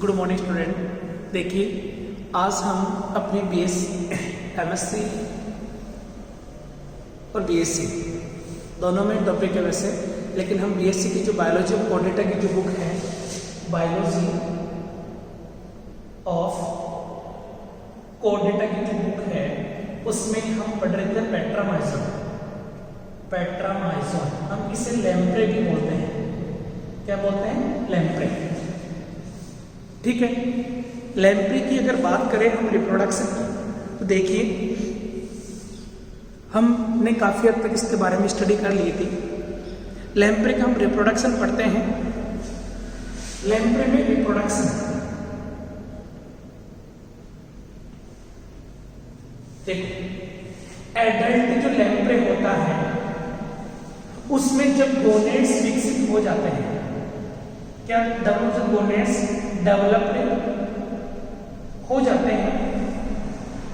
Good morning student. देखिए, आज हम अपने बीएससी, एमएससी और बीएससी दोनों में टॉपिक है वैसे, लेकिन हम बीएससी की जो बायोलॉजी ऑफ कोड डेटा की जो बुक है, बायोलॉजी ऑफ कोड डेटा की जो बुक है, उसमें हम पढ़ रहे थे पेट्रामाइजोन। हम इसे लैम्प्रे भी बोलते हैं। क्या बोलते हैं? लैम्प्रे। ठीक है। लैम्प्रे की अगर बात करें हम रिप्रोडक्शन की, तो देखिए हमने काफी हद तक इसके बारे में स्टडी कर ली थी। लैम्प्रे का हम रिप्रोडक्शन पढ़ते हैं। लैम्प्रे में रिप्रोडक्शन, देखो एडल्ट जो लैम्प्रे होता है उसमें जब गोनेड्स विकसित हो जाते हैं, क्या गोनेड्स डेवलप्ड हो जाते हैं,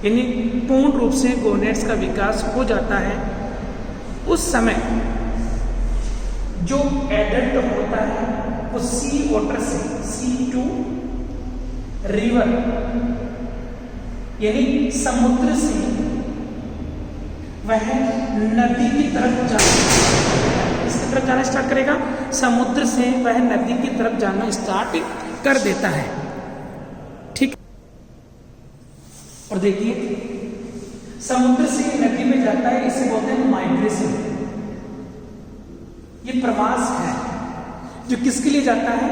यानी पूर्ण रूप से गोनेड्स का विकास हो जाता है, उस समय जो एडल्ट होता है वो सी वाटर से, C2 रिवर यानी समुद्र से वह नदी की तरफ इसकी तरफ जाना स्टार्ट करेगा। समुद्र से वह नदी की तरफ जाना स्टार्ट कर देता है। ठीक। और देखिए समुद्र से नदी में जाता है, इसे बोलते हैं माइग्रेशन। ये प्रवास है जो किसके लिए जाता है?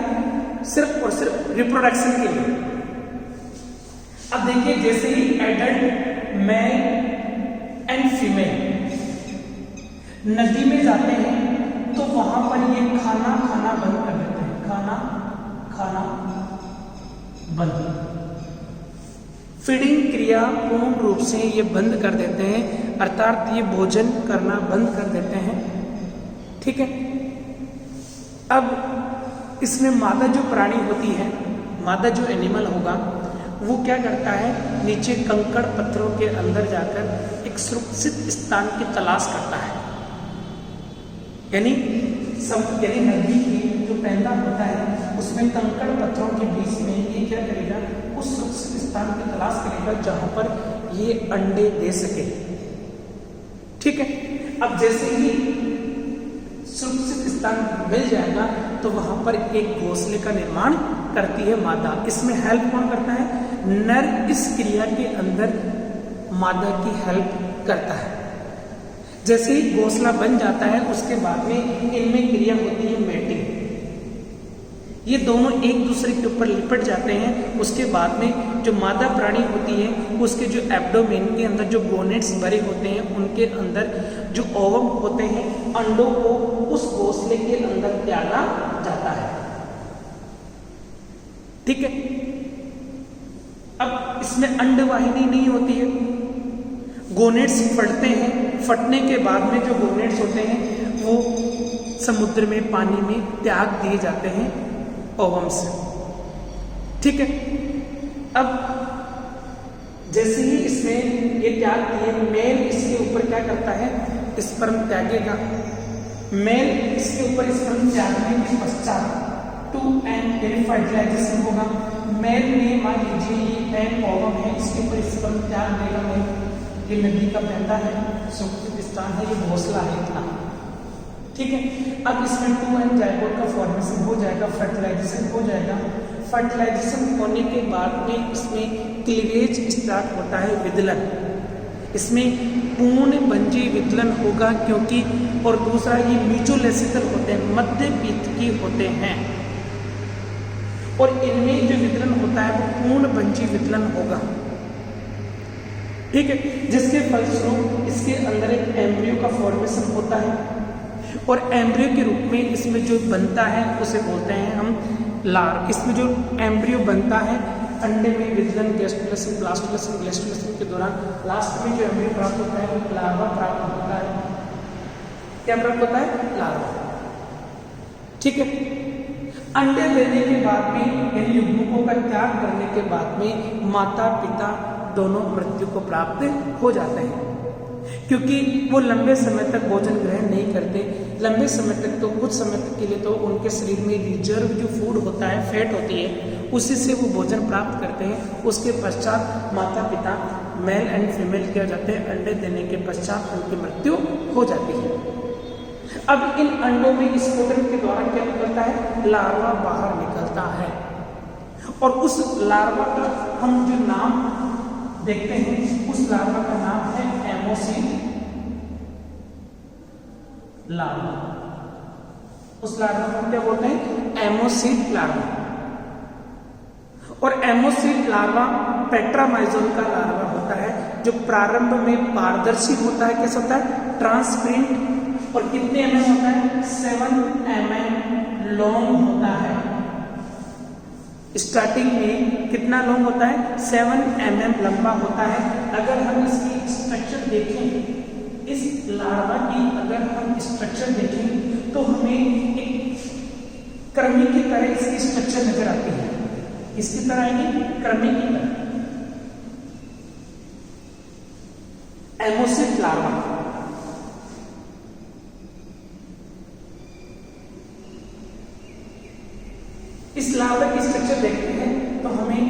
सिर्फ और सिर्फ रिप्रोडक्शन के लिए। अब देखिए, जैसे ही एडल्ट मेल एंड फीमेल नदी में जाते हैं तो वहां पर ये खाना बंद कर देते हैं। खाना बंद, फीडिंग क्रिया पूर्ण रूप से ये बंद कर देते हैं, अर्थात ये भोजन करना बंद कर देते हैं। ठीक है। अब इसमें मादा जो प्राणी होती है, मादा जो एनिमल होगा, वो क्या करता है? नीचे कंकड़ पत्थरों के अंदर जाकर एक सुरक्षित स्थान की तलाश करता है। यानी नदी की जो पैदा होता है उसमें कंकड़ पत्थरों के बीच में ये क्या करेगा? उस सुरक्षित स्थान की तलाश करेगा जहां पर ये अंडे दे सके। ठीक है। अब जैसे ही सुरक्षित स्थान मिल जाएगा तो वहां पर एक घोंसले का निर्माण करती है मादा। इसमें हेल्प कौन करता है? नर इस क्रिया के अंदर मादा की हेल्प करता है। जैसे ही घोंसला बन जाता है उसके बाद में इनमें क्रिया होती है मैटिंग। ये दोनों एक दूसरे के ऊपर लिपट जाते हैं। उसके बाद में जो मादा प्राणी होती है उसके जो एब्डोमेन के अंदर जो गोनेड्स भरे होते हैं, उनके अंदर जो ओवम होते हैं, अंडों को उस घोंसले के अंदर त्यागा जाता है। ठीक है। अब इसमें अंडवाहिनी नहीं होती है, गोनेड्स फटते हैं। फटने के बाद में जो गोनेड्स होते हैं वो समुद्र में, पानी में त्याग दिए जाते हैं ओवम से। ठीक है। अब जैसे ही इसमें ये त्याग दिए, मेल इसके ऊपर क्या करता है? स्पर्म त्यागेगा। मेल इसके ऊपर स्पर्म त्यागने के पश्चात 2n फर्टिलाइजेशन होगा। मेल में मान लीजिए ये एन ओवम है, इसके ऊपर स्पर्म त्याग देगा मेल। ये नदी का बहता है, सुरक्षित स्थान है, ये घोंसला है इतना। ठीक है। अब इसमें 2n जाइगोट का फॉर्मेशन हो जाएगा, फर्टिलाइजेशन हो जाएगा। फर्टिलाइजेशन होने के बाद में इसमें क्लीवेज स्टार्ट होता है, विदलन। इसमें पूर्ण बंजी विदलन होगा क्योंकि, और दूसरा ये म्यूचुअल होते हैं, मध्य पीतकी होते हैं, और इनमें जो विदलन होता है वो पूर्ण बंजी विदलन होगा। ठीक है। जिसके फलस्वरूप इसके अंदर एक एम्ब्रियो का फॉर्मेशन होता है, और एम्ब्रियो के रूप में इसमें जो बनता है उसे बोलते हैं हम लार्व। इसमें जो एम्ब्रियो बनता है, अंडे में विदलन, गैस्ट्रुलेशन, ब्लास्टुलेशन, ग्लैस्टुलेशन के दौरान लास्ट में जो एम्ब्रियो प्राप्त होता है वो लार्वा प्राप्त होता है। क्या प्राप्त होता है? लार्वा। ठीक है। अंडे देने के बाद में, यानी युग्मकों का त्याग करने के बाद में माता पिता दोनों मृत्यु को प्राप्त हो जाते हैं। क्योंकि वो लंबे समय तक भोजन ग्रहण नहीं करते। लंबे समय तक तो कुछ समय तक के लिए तो उनके शरीर में रिजर्व जो फूड होता है, फैट होती है, उसी से वो भोजन प्राप्त करते हैं। उसके पश्चात माता पिता मेल एंड फीमेल क्या जाते हैं, अंडे देने के पश्चात उनकी मृत्यु हो जाती है। अब इन अंडों में स्फोटन के द्वारा क्या निकलता है, लार्वा बाहर निकलता है। और उस लार्वा का हम जो नाम देखते हैं, उस लार्वा का नाम है एमोसिल लार्वा। उस लार्वा को क्या बोलते हैं, एमोसिल लार्वा। और एमोसिल लार्वा पेट्रामाइजोल का लार्वा होता है, जो प्रारंभ में पारदर्शी होता है। कैसा होता है, ट्रांसपेरेंट। और कितने mm होता है, 7 mm लॉन्ग होता है। स्टार्टिंग में कितना लॉन्ग होता है, 7 mm लंबा होता है। अगर हम इसकी स्ट्रक्चर देखें, इस लार्वा की अगर हम स्ट्रक्चर देखें तो हमें एक कृमि की तरह इसकी स्ट्रक्चर नजर आती है। इसकी तरह आएगी, कृमि की तरह। एमोसिल लार्वा। इस लार्वा की स्ट्रक्चर देखते हैं तो हमें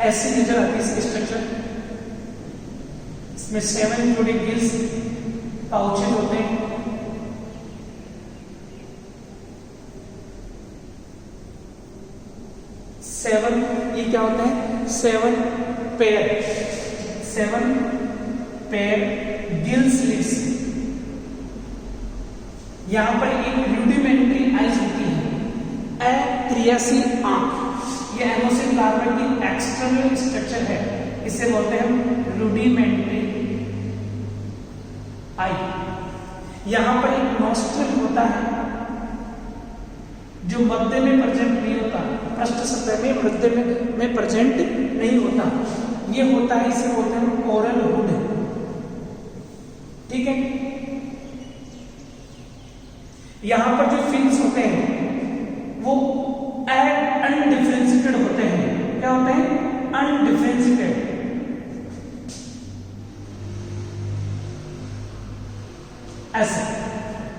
ऐसी नजर आती है इसकी स्ट्रक्चर। इसमें 7 जोड़ी गिल्स पाउचेज होते हैं। ये क्या होता है, 7 पेयर गिल स्लिट्स। यहां पर एक रूडिमेंट्री आइज होती है, अक्रियाशील आंख। ये एमोसिल लार्वा की एक्सटर्नल स्ट्रक्चर है, इसे बोलते हैं रूडिमेंट्री आई। यहां पर एक नॉस्ट्रल होता है जो मध्य में प्रेजेंट नहीं होता, पृष्ठ सतह में मध्य में प्रेजेंट नहीं होता। ये होता है, इसे बोलते हैं ओरल हुड। ठीक है। यहां पर जो फिन्स होते हैं वो अनडिफरेंशिएटेड होते हैं। क्या होते हैं, अनडिफरेंशिएटेड। ऐसे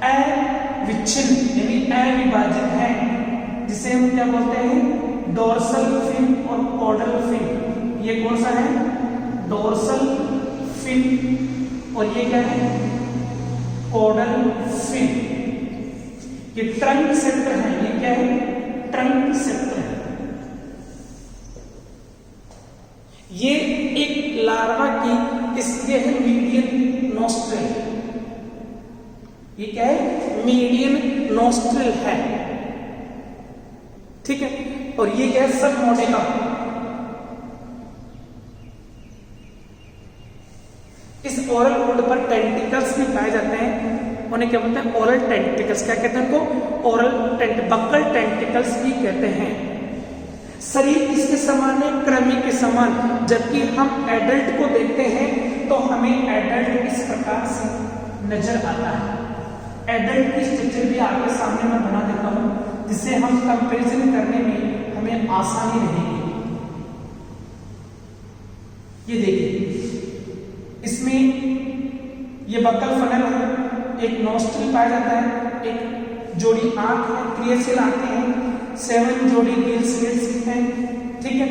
अविच्छिन्न यानी अविभाजित है, जिसे हम क्या बोलते हैं, डोर्सल फिन और कॉडल फिन। ये कौन सा है, डोर्सल फिन, और ये क्या है, कॉडल फिन। ये ट्रंक सेक्टर है। ये क्या है, ट्रंक सेक्टर है। ये एक लार्वा की, इसलिए है मीडियन नोस्ट्रल। ये क्या है, मीडियन नोस्ट्रल है। ठीक है। और ये क्या है, सब मोडेका। इस ओरल हुड पर टेंटिकल्स भी पाए जाते हैं, उन्हें क्या बोलते हैं, ओरल टेंटिकल्स। क्या कहते हैं उनको, ओरल बक्कल टेंटिकल्स भी कहते हैं। शरीर इसके समान है, कृमि के समान। जबकि हम एडल्ट को देखते हैं तो हमें एडल्ट इस प्रकार से नजर आता है। एडल्ट की स्ट्रक्चर भी आपके सामने मैं बना देता हूं, जिससे हम कंपैरिजन करने में हमें आसानी रहेगी। ये देखिए, इसमें ये बक्कल फनल है, एक नोस्ट्रल पाया जाता है, एक जोड़ी आंख है, क्रियाशील आंखें हैं, 7 जोड़ी गिल स्लिट्स हैं। ठीक है।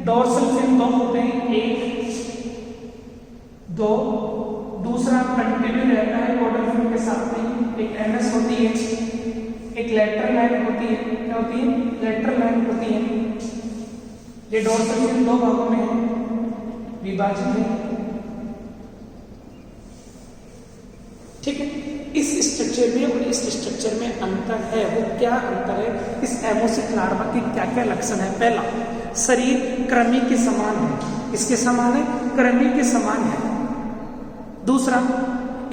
डोर्सल फिन 2 होते हैं, 1 2। दूसरा कंटिन्यू रहता है कॉडल फिन के साथ में। एक एमएस होती है, एक लेटरल लाइन होती है। क्या होती है, लेटरल लाइन होती है। ये डोर्सल फिन 2 भागों में है, विभाजित है। ठीक है। इस स्ट्रक्चर में और इस स्ट्रक्चर में अंतर है। वो क्या अंतर है, इस एमोसिल लार्वा की क्या क्या लक्षण है। पहला, शरीर कृमि के समान है। इसके समान है, कृमि के समान है। दूसरा,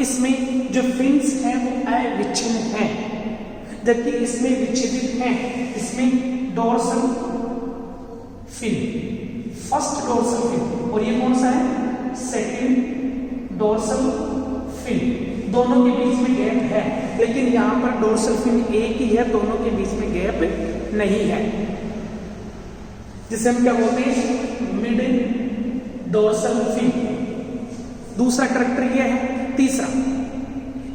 इसमें जो फिन्स हैं वो अविच्छिन्न हैं, जबकि इसमें विच्छेदित हैं। इसमें dorsal fin first dorsal fin, और ये कौन सा है, सेकंड डोर्सल फिन। दोनों के बीच में गैप है, लेकिन यहां पर डोर्सल फिन एक ही है, दोनों के बीच में गैप नहीं है, जिसे हम क्या बोलते हैं, मिड डोर्सल फिन। दूसरा कैरेक्टर ये है। तीसरा,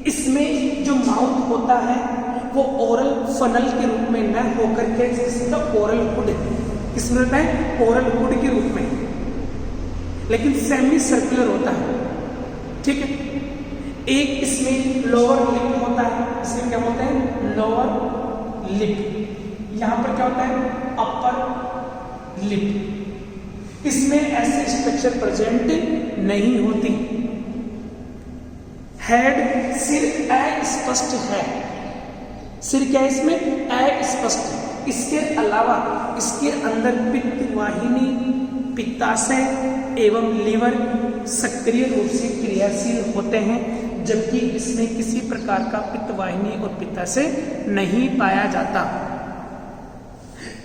इसमें जो माउथ होता है वो ओरल फनल के रूप में न होकर के इसका ओरल हुड, किसमें रहता है, ओरल हुड के रूप में, लेकिन सेमी सर्कुलर होता है। ठीक है, एक इसमें लोअर लिप होता है, इसमें क्या बोलते हैं, लोअर लिप। यहां पर क्या होता है, अपर लिप। इसमें ऐसे स्ट्रक्चर प्रेजेंट नहीं होती। हेड, सिर अस्पष्ट है, सिर क्या है इसमें, अस्पष्ट। इसके अलावा इसके अंदर पित्त वाहिनी, पित्ताशय एवं लीवर सक्रिय रूप से क्रियाशील होते हैं, जबकि इसमें किसी प्रकार का पित्त वाहिनी और पित्ताशय नहीं पाया जाता।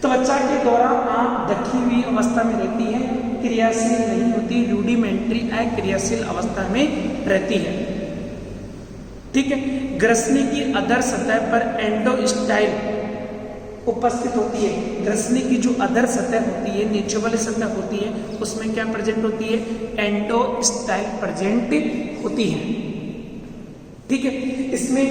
त्वचा के द्वारा आंख ढकी हुई अवस्था में रहती है, क्रियाशील नहीं होती, रूडिमेंट्री अक्रियाशील अवस्था में रहती है। ठीक है, ग्रसनी की अधर सतह पर एंडोस्टाइल उपस्थित होती है। ग्रसनी की जो अधर सतह होती है, नीचे वाली सतह होती है, उसमें क्या प्रेजेंट होती है, एंडोस्टाइल प्रेजेंट होती है। ठीक है, इसमें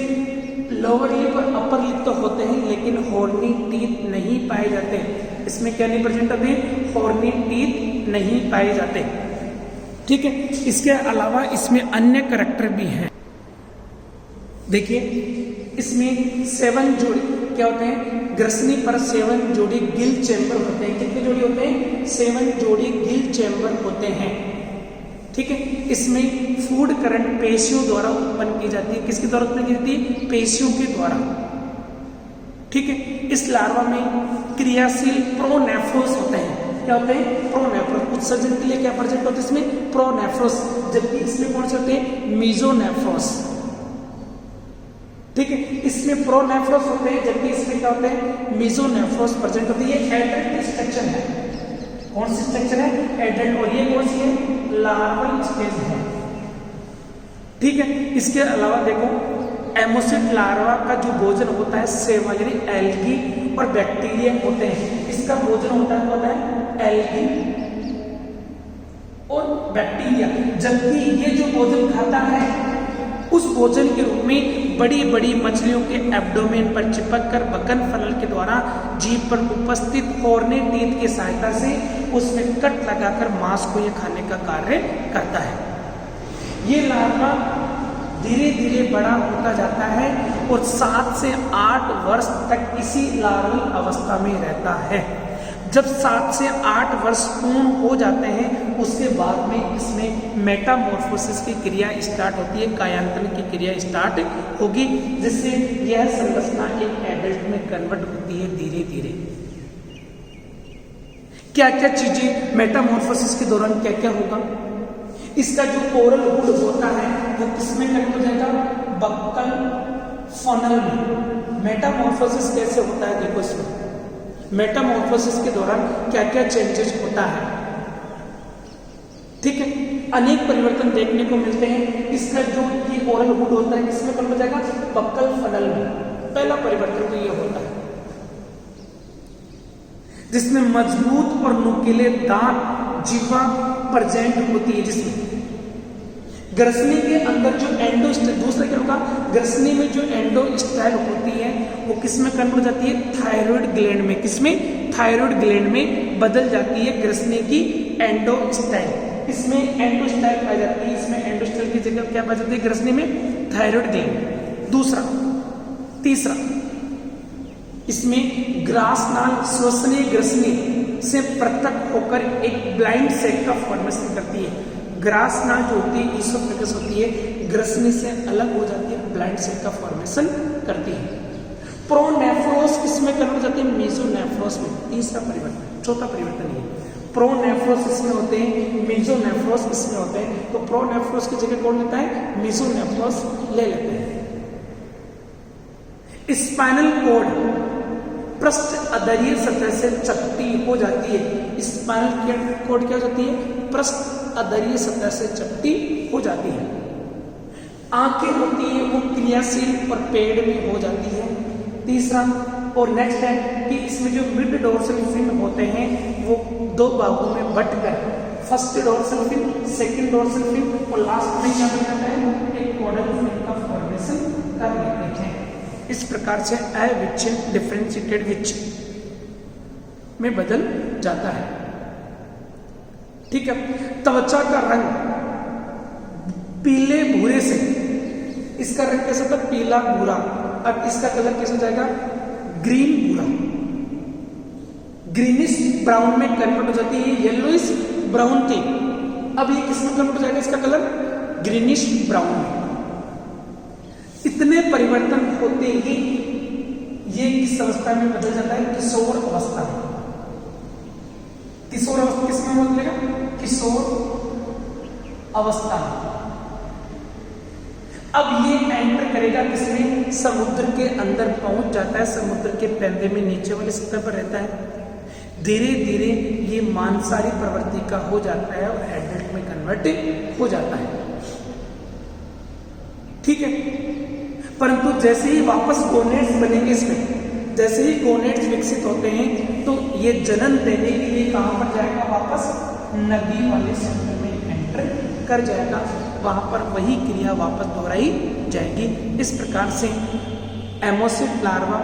लोअर लिप और अपर लिप तो होते हैं, लेकिन हॉर्नी टीथ नहीं पाए जाते। इसमें क्या नहीं प्रेजेंट होते, हॉर्नी टीथ नहीं पाए जाते। ठीक है, इसके अलावा इसमें अन्य कैरेक्टर भी हैं। देखिए, इसमें 7 जोड़ी क्या होते हैं, ग्रसनी पर 7 जोड़ी गिल चैम्बर होते हैं। कितने जोड़ी होते हैं, 7 जोड़ी गिल चैम्बर होते हैं। ठीक है, इसमें फूड करंट पेशियों द्वारा उत्पन्न की जाती है। किसके द्वारा उत्पन्न की जाती है, पेशियों के द्वारा। ठीक है, इस लार्वा में क्रियाशील प्रोनेफ्रोस होते हैं। क्या होते हैं, प्रोनेफ्रोस। उत्सर्जन के लिए क्या प्रेजेंट होते हैं इसमें, प्रोनेफ्रोस, जबकि इसमें कौन से होते हैं, मीजोनेफ्रोस। ठीक है, इसमें प्रोनेफ्रोस होते हैं, जबकि इसमें क्या होते हैं, मीजोनेफ्रोस प्रेजेंट होती है। ये एडल्ट स्ट्रक्चर है, कौन सी स्ट्रक्चर है, एडल्ट, और ये कौन सी है, लार्वल स्टेज है। ठीक है, इसके अलावा देखो, एमोसिड लार्वा का जो भोजन होता है सेवा यानी एल्गी और बैक्टीरिया होते हैं। इसका भोजन होता है एल्गी और बैक्टीरिया, जबकि ये जो भोजन खाता है उस भोजन के रूप में बड़ी बड़ी मछलियों के एब्डोमेन पर चिपक कर बकन फनल के द्वारा जीभ पर उपस्थित हॉर्नी टीथ की सहायता से उसमें कट लगाकर मांस को यह खाने का कार्य करता है। ये लार्वा धीरे धीरे बड़ा होता जाता है और 7 से 8 वर्ष तक इसी लार्वल अवस्था में रहता है। जब 7 से 8 वर्ष पूर्ण हो जाते हैं, उसके बाद में इसमें मेटामॉर्फोसिस की क्रिया स्टार्ट होती है, कायांतरण की क्रिया स्टार्ट होगी, जिससे यह संरचना एक एडल्ट में कन्वर्ट होती है धीरे धीरे। क्या क्या चीजें मेटामॉर्फोसिस के दौरान क्या क्या होगा, इसका जो ओरल हुड होता है वो किसमें कन्वर्ट हो जाएगा, बक्कल फनल में। मेटामॉर्फोसिस कैसे होता है, देखो इसमें मेटामॉर्फोसिस के दौरान क्या क्या चेंजेस होता है। ठीक है, अनेक परिवर्तन देखने को मिलते हैं। इसका जो ये ओरल हुड होता है किसमें कन्वर्ट हो जाएगा, बक्कल फनल में। पहला परिवर्तन तो ये होता है, जिसमें मजबूत और नुकीले दांत जीवा प्रेजेंट होती है, जिसमें ग्रसनी के अंदर जो एंडोस्टाइल, दूसरा क्या होगा, ग्रसनी में जो एंडोस्टाइल होती है वो किसमें कन्वर्ट हो जाती है, थायराइड ग्लैंड में। किसमें, थायराइड ग्लैंड में बदल जाती है ग्रसनी की एंडोस्टाइल। इसमें एंडोस्टाइल पाई जाती है, इसमें एंडोस्टाइल की जगह क्या पाई जाती है, ग्रसनी में थायराइड ग्लैंड। दूसरा, तीसरा, इसमें ग्रासनाल श्वसनीय ग्रसनी से पृथक होकर एक ब्लाइंड सेक का फॉर्मेशन करती है। ग्रासनाल जो होती है, ईसोफेगस होती है, ग्रसनी से अलग हो जाती है, ब्लाइंड सेक का फॉर्मेशन करती है। प्रोनेफ्रोस किसमें कन्वर्ट हो जाती है, मीजोनेफ्रोस में। तीसरा परिवर्तन, चौथा परिवर्तन ये, प्रोनेफ्रोस इसमें होते हैं, मीजोनेफ्रोस इसमें होते हैं। तो प्रोनेफ्रोस की जगह कौन लेता है, मीजोनेफ्रोस ले लेते हैं। स्पाइनल कॉर्ड पृष्ठ अधरीय सतह से चपटी हो जाती है। स्पाइनल कॉर्ड क्या हो जाती है? पृष्ठ अधरीय सतह से चपटी हो जाती है। आंखें होती है वो क्रियाशील और पेड़ में हो जाती है। तीसरा और नेक्स्ट है कि इसमें जो मिड डोर्सल फिन होते हैं वो दो भागों में बंटकर first dorsal fin, second dorsal fin और लास्ट में क्या बन जाता है? एक कॉर्डल फिन का फॉर्मेशन कर लेते हैं। इस प्रकार से अविच्छिन्न डिफरेंशिएटेड विच में बदल जाता है। ठीक है। त्वचा का रंग पीले भूरे से, इसका रंग कैसा था? पीला भूरा। अब इसका कलर कैसा हो जाएगा? ग्रीन भूरा, ग्रीनिश ब्राउन में कन्वर्ट हो जाती है। येलोइश ब्राउन थी, अब ये किस में कन्वर्ट हो जाएगा? इसका कलर ग्रीनिश ब्राउन में। इतने परिवर्तन होते ही ये किस अवस्था में बदल जाता है? किशोर अवस्था में। किशोर अवस्था किस में बदलेगा? किशोर अवस्था में। अब ये एंटर करेगा किसमें? समुद्र के अंदर पहुंच जाता है, समुद्र के पैंदे में नीचे वाले सतह पर रहता है। धीरे धीरे ये मांसाहारी प्रवृत्ति का हो जाता है और एडल्ट में कन्वर्ट हो जाता है। ठीक है। परंतु जैसे ही वापस गोनेड्स बनेंगे इसमें, जैसे ही गोनेड्स विकसित होते हैं तो ये जन्म देने के लिए कहां पर जाएगा? वापस नदी वाले समुद्र में एंटर कर जाएगा। वहां पर वही क्रिया वापस दोहराई जाएगी। इस प्रकार से एमोसिड लार्वा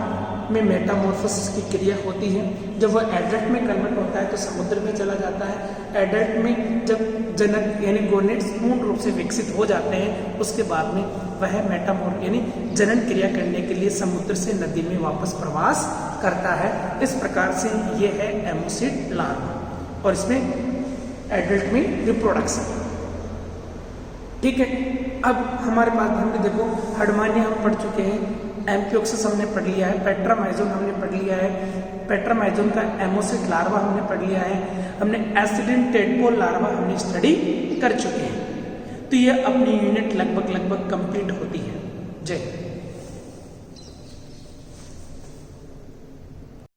में मेटामॉर्फोसिस की क्रिया होती है। जब वह एडल्ट में कन्वर्ट होता है तो समुद्र में चला जाता है। एडल्ट में जब जनक यानी गोनेड्स पूर्ण रूप से विकसित हो जाते हैं उसके बाद में वह मेटामॉर्फ यानी जनन क्रिया करने के लिए समुद्र से नदी में वापस प्रवास करता है। इस प्रकार से ये है एमोसिड लार्वा और इसमें एडल्ट में रिप्रोडक्शन। ठीक है। अब हमारे पास हमने देखो हडमानिया हम पढ़ चुके हैं, एम्फियोक्सिस हमने पढ़ लिया है, पेट्रामाइजोन हमने पढ़ लिया है, पेट्रामाइजोन का एमोसिड लार्वा हमने पढ़ लिया है, हमने एसिडिन टेडपोल लार्वा हमने स्टडी कर चुके हैं। तो ये अपनी यूनिट लगभग कंप्लीट होती है। जय